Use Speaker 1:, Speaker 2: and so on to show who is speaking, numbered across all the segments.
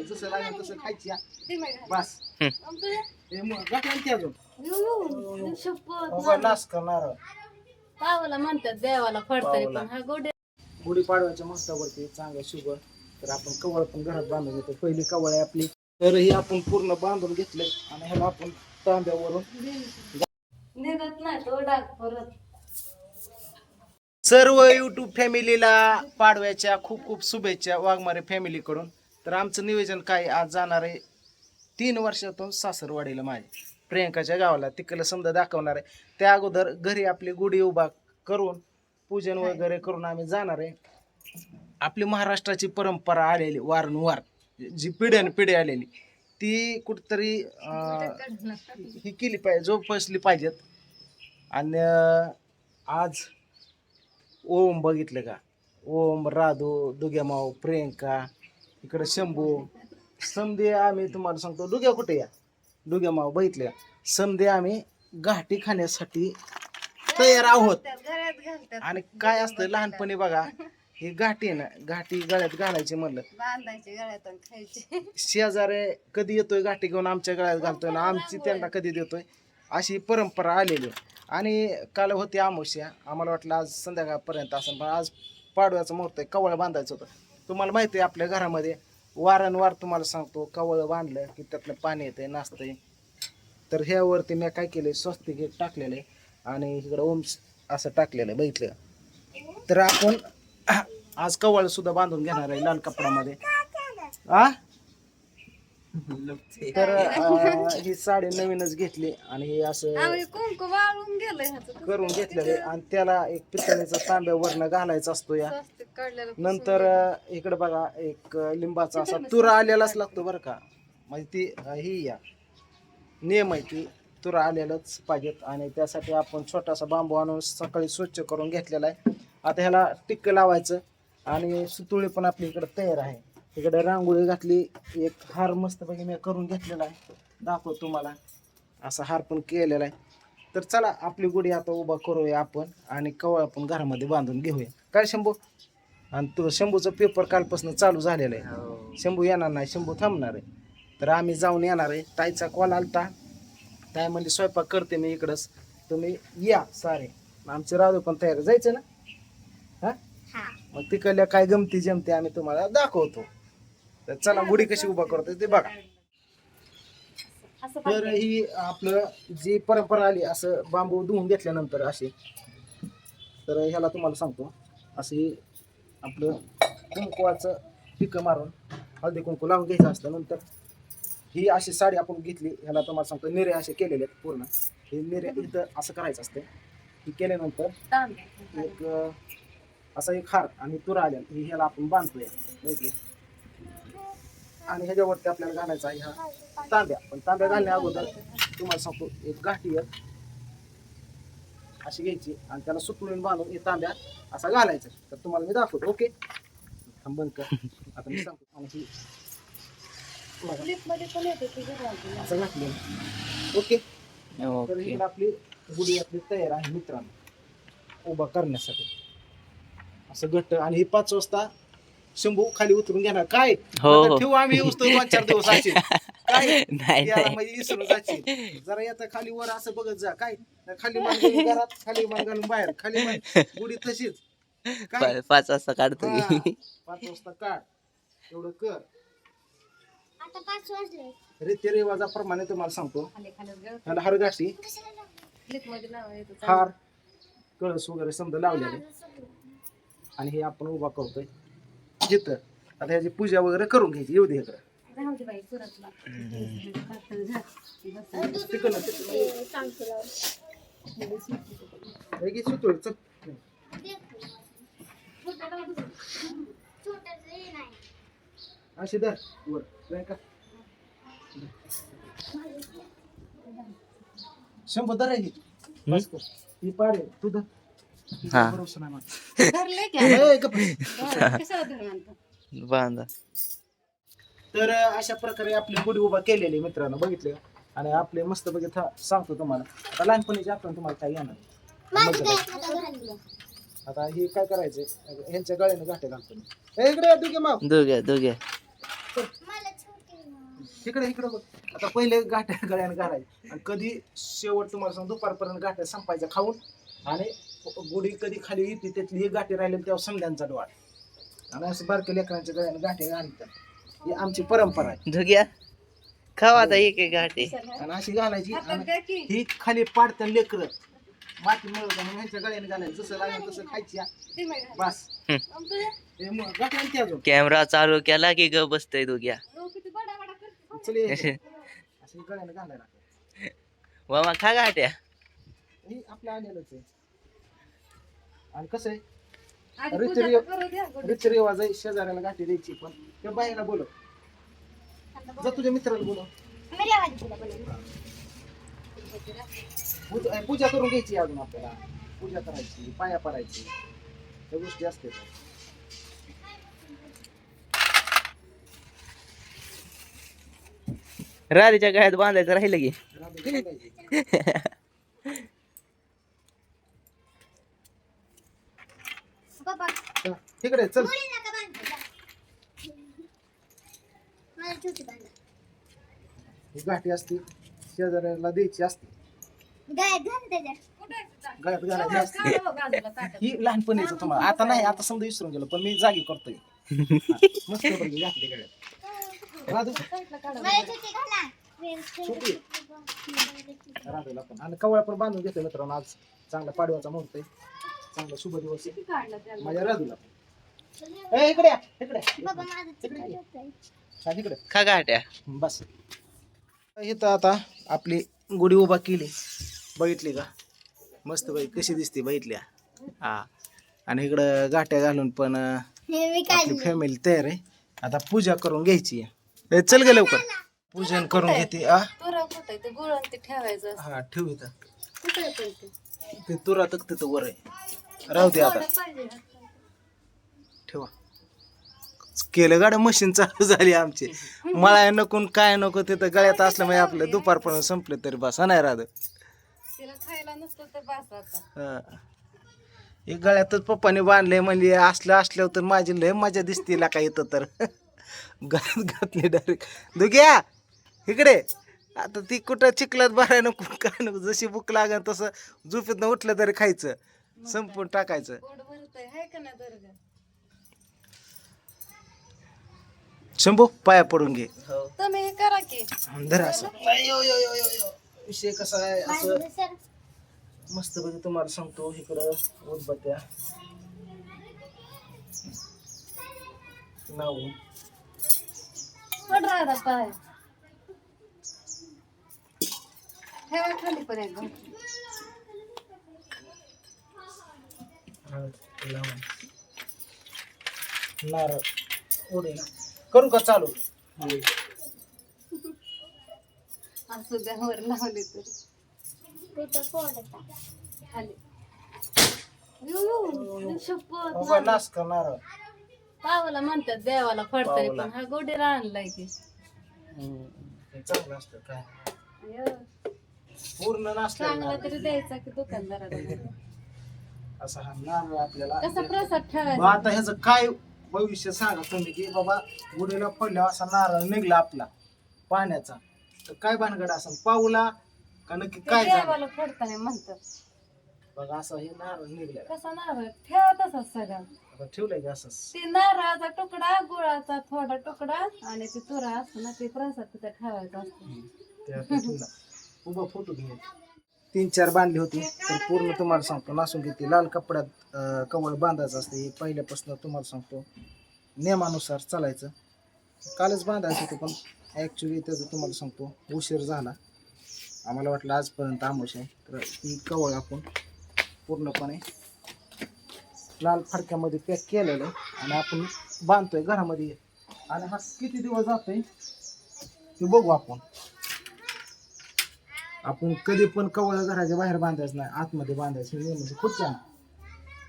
Speaker 1: जसं लागेल तसं खायची बस गाठी आणखी अजून नाश करणार
Speaker 2: पावाला म्हणतात देवाला फडतरी पण हा गोडे
Speaker 1: गुढीपाडव्याच्या महत्वावरती चांगलं शुभ तर आपण कवळ पण घरात बांधून घेतो पहिली कवळ आहे आपली तर ही आपण पूर्ण बांधून घेतले आणि ह्याला आपण तांब्यावरून
Speaker 2: निघत नाही तो डाग परत
Speaker 1: सर्व युट्यूब फॅमिलीला पाडव्याच्या खूप खूप शुभेच्छा वाघमारे फॅमिलीकडून तर आमचं नियोजन काय आज जाणार आहे 3 वर्षातून सासरवाडीला माझ्या प्रियंकाच्या गावाला तिकडलं समजा दाखवणार आहे त्या अगोदर घरी आपली गुढी उभा करून पूजन वगैरे करून आम्ही जाणार आहे आपली महाराष्ट्राची परंपरा आलेली वारंवार जी पिढ्यान पिढी आलेली ती कुठतरी ही केली पाहिजे जोपासली पाहिजेत आणि आज ओम बघितलं का ओम राधू दुग्यामाव प्रियंका इकडे शंभू समधे आम्ही तुम्हाला सांगतो डुग्या कुठे या डुग्यामाव बघितले समधे आम्ही घाटी खाण्यासाठी तयार आहोत आणि काय असतं लहानपणी बघा ही घाटी आहे ना घाटी गळ्यात घालायची म्हणलं
Speaker 2: बांधायचे गळ्यात खायचे
Speaker 1: शेजारे कधी येतोय घाटी घेऊन आमच्या गळ्यात घालतोय ना आमची त्यांना कधी देतोय अशी परंपरा आलेली आहे आणि काल होती अमावस्या आम्हाला वाटलं आज संध्याकाळपर्यंत असं पण आज पाडव्याचं मुहूर्त आहे कवळ बांधायचं होतं तुम्हाला माहिती आहे आपल्या घरामध्ये वारंवार तुम्हाला सांगतो कवळ बांधलं की त्यातलं पाणी येतंय नाचतंय तर ह्यावरती मी काय केलंय स्वस्तिक एक टाकलेलं आहे आणि इकडं ओम असं टाकलेलं आहे बघितलं तर आपण आज कवळ सुद्धा बांधून घेणार आहे लाल कपड्यामध्ये तर ही साडी नवीनच घेतली आणि हे असं
Speaker 2: कुंकू वाळून गेलंय
Speaker 1: करून घेतलेलं आहे आणि त्याला एक पितळीचा तांब्यावरनं घालायचा असतो या नंतर इकडे बघा एक लिंबाचा असा तुरा आलेलाच लागतो बरं का म्हणजे ती ही या नियम आहे ती तुरा आलेलाच पाहिजेत आणि त्यासाठी आपण छोटासा बांबू आणून सकाळी स्वच्छ करून घेतलेला आहे आता ह्याला टिक्क लावायचं आणि सुतुळी पण आपली इकडे तयार आहे इकडे रांगोळी घातली एक हार मस्तपैकी मी करून घेतलेला आहे दाखवतो तुम्हाला असा हार पण केलेला आहे तर चला आपली गुढी आता उभा करूया आपण आणि कवळ आपण घरामध्ये बांधून घेऊया काय शंभू आणि तो शंभूचं पेपर कालपासून चालू झालेलं आहे शंभू येणार नाही शंभू थांबणार आहे तर आम्ही जाऊन येणार आहे ताईचा कॉल आलता ताई म्हणजे स्वयंपाक करते मी इकडंच तुम्ही या सारे आमचे राधू पण तयार जायचं ना हा मग तिकडल्या काय गमती जमते आम्ही तुम्हाला दाखवतो तर चला गुढी कशी उभा करतो ते बघा तर ही आपलं जी परंपरा आली असं बांबू धुवून घेतल्यानंतर असे तर ह्याला तुम्हाला सांगतो असे आपलं कुंकवाचं टिकं मारून हळदी कुंकू लावून घ्यायचं असतं नंतर ही अशी साडी आपण घेतली ह्याला तुम्हाला सांगतो निरे असे केलेले आहेत पूर्ण हे निरे इथं असं करायचं असतं ही केल्यानंतर एक असा एक हार आणि तुरा आल्या ही ह्याला आपण बांधतोय माहिती आणि ह्याच्यावरती आपल्याला घालायचा आहे ह्या तांब्या पण तांब्या घालण्या अगोदर तुम्हाला सांगतो एक गाठी अशी घ्यायची आणि त्याला सुटून बांधून हे तांब्या असा घालायचा तर तुम्हाला मी दाखवतो ओके बंद कर आता मी सांगतो आणि ही असं घातलं ओके तर ही आपली गुढी आपली तयार आहे मित्रांनो उभा करण्यासाठी असं घट्ट आणि ही 5 वाजता शंभू खाली उतरून घेणार काय ठेवू आम्ही उचतो 2-4 दिवस असे काय म्हणजे विसरून जायची जरा येतं खाली वर असं बघत जा काय खाली मान घालून घरात खाली मान घालून बाहेर खाली मान गुढी तशीच काय
Speaker 3: 5 वाजता काढतो
Speaker 1: 5 वाजता काढ एवढं कर
Speaker 4: आता 5 वाजले
Speaker 1: रीती रिवाजाप्रमाणे तुम्हाला सांगतो ह्याला हार गाठी हार कळस वगैरे समजा लावलेले आणि हे आपण उभा करतोय जिथं आता ह्याची पूजा वगैरे करून घ्यायची येऊ दे इकडं अशी धर वर नाही का शंभर धर आहे बस कर ही पाडे तू धर भरोसा नाही
Speaker 3: बांधा
Speaker 1: तर अशा प्रकारे आपली गुढी उभा केलेली मित्रांनो बघितले आणि आपले मस्त बघित सांगतो तुम्हाला आता लहानपणीचे आपण तुम्हाला काय येणार आता हे काय करायचंय ह्यांच्या गळ्याने गाठे घालतो इकडे दुगे माव
Speaker 3: दोघे
Speaker 1: इकडे इकडे बघ. आता पहिले गाठ्या गळ्याने घालायचे आणि कधी शेवट तुम्हाला सांग दुपारपर्यंत गाठ्या संपायच्या खाऊन आणि गुढी कधी खाली येते त्यातली एक गाठी राहिली तेव्हा समध्यांचा डोळा आणि असं बारक्या लेकरांच्या गळ्याने गाठ्या घालतात. ही आमची परंपरा आहे.
Speaker 3: झुग्या खावा आता एक एक घाटे.
Speaker 1: आणि अशी घालायची आणि ही खाली पाडत्या लेकर माती मिळवत म्हणून ह्यांच्या गळ्याने घालायचं जसं लागेल तसं खायची बस. गाठ्या अजून
Speaker 3: कॅमेरा चालू केला की ग बसतय दोघ्या.
Speaker 1: चल अशी गळ्याने घालायला
Speaker 3: मामा खा घाट्या.
Speaker 1: ही आपल्या आलेलंच आहे. आणि कसं आहे
Speaker 2: आधी पूजा तर करू द्या.
Speaker 1: रीतिरिवाज आहे शेजाऱ्याला गाठी द्यायची पण त्या बाईला बोलव जा तुझ्या मित्राला बोलव
Speaker 4: मेरी आवाज बोला बोला.
Speaker 1: पूजा करून घ्यायची अजून आपल्याला पूजा करायची पाया पडायची त्या गोष्टी असते.
Speaker 3: राधेच्या गळ्यात बांधायचं राहिलं की.
Speaker 4: पप्पा
Speaker 1: तिकडे चल
Speaker 4: मुली नका बांधू. मला छोटी बांधा.
Speaker 1: ही गाठी असते शेजाऱ्याला द्यायची असते
Speaker 4: गाय घाल त्याच्यात.
Speaker 1: गळ्यात घालायची असते.
Speaker 2: काढा बाजूला ताटात.
Speaker 1: ही लहानपणीच तुम्हाला आता नाही आता समजा विसरून गेलो पण मी जागी करतोय. मस्त पैकी घातली गळ्यात राधू
Speaker 4: मला छोटी घाला.
Speaker 1: छोटी राधूला पण आणि कवळा पण बांधून घेतलं मित्रांनो. आज चांगला पाडव्याचा मुहूर्त आहे चांगला शुभ दिवस आहे
Speaker 2: काढलं त्याला.
Speaker 1: माझ्या राधूला ए इकडे या, इकडे
Speaker 4: बाबा माझं चिकट होतंय.
Speaker 1: हा, इकडे
Speaker 3: खा घाट्या.
Speaker 1: बस. इथं आता आपली गुढी उभा केली बघितली का मस्त बाई कशी दिसते बघितल्या. हा आणि इकडं गाठ्या घालून पण
Speaker 4: हे मी
Speaker 1: आपली
Speaker 4: काढली.
Speaker 1: फॅमिली तयार आहे. आता पूजा करून घ्यायची आहे. चल गे लवकर पूजन करून घेते.
Speaker 2: तुरा कुठे ते गुळ आणि ते ठेवायचं असतं.
Speaker 1: हा ठेव इथं
Speaker 2: कुठे आहे पण ते?
Speaker 1: ते तुरा तक तिथं वर आहे राहू दे आता
Speaker 2: थोडं पाहिजे.
Speaker 1: ठेवा. केलं गाड्या मशीन चालू झाली आमची मळाय नको काय नको तिथं गळ्यात असल्यामुळे आपलं दुपारपर्यंत संपले तरी बस नाही राहत.
Speaker 2: तिला खायला नसतं तर बास आता.
Speaker 1: हे गळ्यातच पप्पाने बांधले म्हणजे असल्यावर तर माझी लय मजा दिसते का इथं तर गळ्यात घातली डायरेक्ट. दुग्या इकडे आता ती कुठं चिखलात भराय नको काय नको जशी भूक लागेल तसं झोपेतनं उठलं तरी खायचं संपून टाकायचं.
Speaker 2: पोट भरतंय हाय का नाही दर्गा?
Speaker 1: शंभू पाया पडून घे
Speaker 2: तुम्ही हे करा की.
Speaker 1: धर असं. विषय कसा आहे असं
Speaker 4: सर
Speaker 1: मस्त पैकी तुम्हाला सांगतो. इकडं उदबत्त्या लावून
Speaker 2: पड राहता पाय. ठेवा खाली पण एक घाट.
Speaker 1: लावून नारळ उडे ना करू का चालू.
Speaker 2: असू द्या वर लावले तरी
Speaker 4: तिथं पोडता.
Speaker 2: खाली. येऊ, शपथ.
Speaker 1: बाबा नाश का नारळ
Speaker 2: पावाला म्हणतात देवाला फडतरी
Speaker 1: पावाला.
Speaker 2: पण हा गोडीला आणलाय की.
Speaker 1: हे चांगलं असतं काय
Speaker 2: अय्यो,
Speaker 1: पूर्ण
Speaker 2: चांगला
Speaker 1: नाश्ता
Speaker 2: तरी द्यायचा की दुकानदाराला.
Speaker 1: असा हा नारळ आपल्याला.
Speaker 2: कसा प्रसाद
Speaker 1: मग
Speaker 2: ठेवायचा?
Speaker 1: आता ह्याचं काय भविष्य सांगा तुम्ही की बाबा गुढीला पडल्यावर असा नारळ निघला आपला पाण्याचा तर काय भानगड असं पाऊला का नक्की
Speaker 2: ते
Speaker 1: काय झालं
Speaker 2: देवाला फडताना म्हणतात.
Speaker 1: बघा असं हे नारळ निघलेला
Speaker 2: कसा नारळ ठेवा तसाच सगळा.
Speaker 1: आता ठेवलंय का असं
Speaker 2: ते नारळाचा तुकडा गुळाचा थोडा तुकडा आणि ते तुरा असतो ना ते प्रसाद तिथं ठेवायचा असतो.
Speaker 1: ते आता ठेवला उभा फोटो घे. 3-4 बांधली होती तर पूर्ण तुम्हाला सांगतो नासून घेते लाल कपड्यात कवळ बांधायचं असते. हे पहिल्यापासून तुम्हाला सांगतो नियमानुसार चालायचं. कालच बांधायचं होतं पण ॲक्च्युली त्याचं तुम्हाला सांगतो उशीर झाला. आम्हाला वाटलं आजपर्यंत आमोश आहे तर ही कवळ आपण पूर्णपणे लाल फडक्यामध्ये पॅक केलेलं आहे आणि आपण बांधतोय घरामध्ये. आणि हा किती दिवस जातोय ते बघू आपण. आपण कधी पण कवळ घराच्या बाहेर बांधायचं नाही आतमध्ये बांधायचं हे म्हणजे खुर्च्या.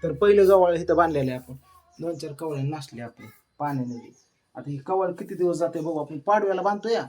Speaker 1: तर पहिलं गवळ इथं बांधलेलं आहे आपण 2-4 कवळे नासले आपले पाण्याने. आता ही कवळ किती दिवस जाते बघू आपण. पाडव्याला बांधतो या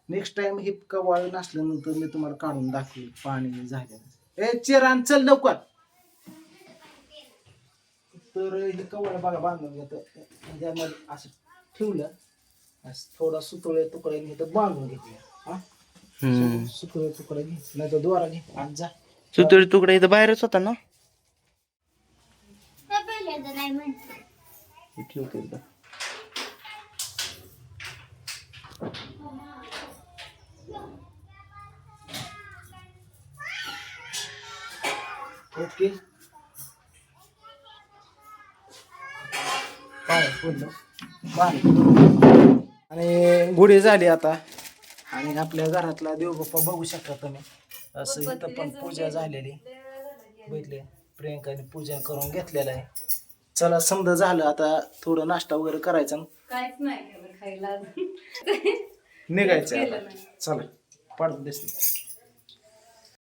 Speaker 1: नेक्स्ट टाइम ही कवळ नसल्यानंतर मी तुम्हाला काढून दाखवेल पाणी झाल्यानं. ए चिरान चल लवकर. तर हे कवळ बघा बांधून घेतं ह्याच्यामध्ये असं ठेवलं असं थोडा सुतळे तुकडे इथं बांधून घेतले हा
Speaker 3: हम्म
Speaker 1: सुतळे तुकडे घे नाही तर दोरा घे आणि जा
Speaker 3: सुतळी तुकडा इथं बाहेरच होता ना
Speaker 4: हे पहिल्यांदा नाही म्हणते.
Speaker 3: ठेवतो एकदा.
Speaker 1: ओके काय बोललो आणि गुढी झाली आता आणि आपल्या घरातला देवबाप्पा बघू शकता तुम्ही असं इथं पण पूजा झालेली बघितले प्रियंकाने पूजा करून घेतलेलं आहे चला समजा झालं आता थोडं नाश्ता वगैरे करायचा
Speaker 2: काहीच नाही केलं खायला
Speaker 1: निघायचं
Speaker 2: केलं
Speaker 1: आता.
Speaker 2: नाही.
Speaker 1: चला पडत दिसते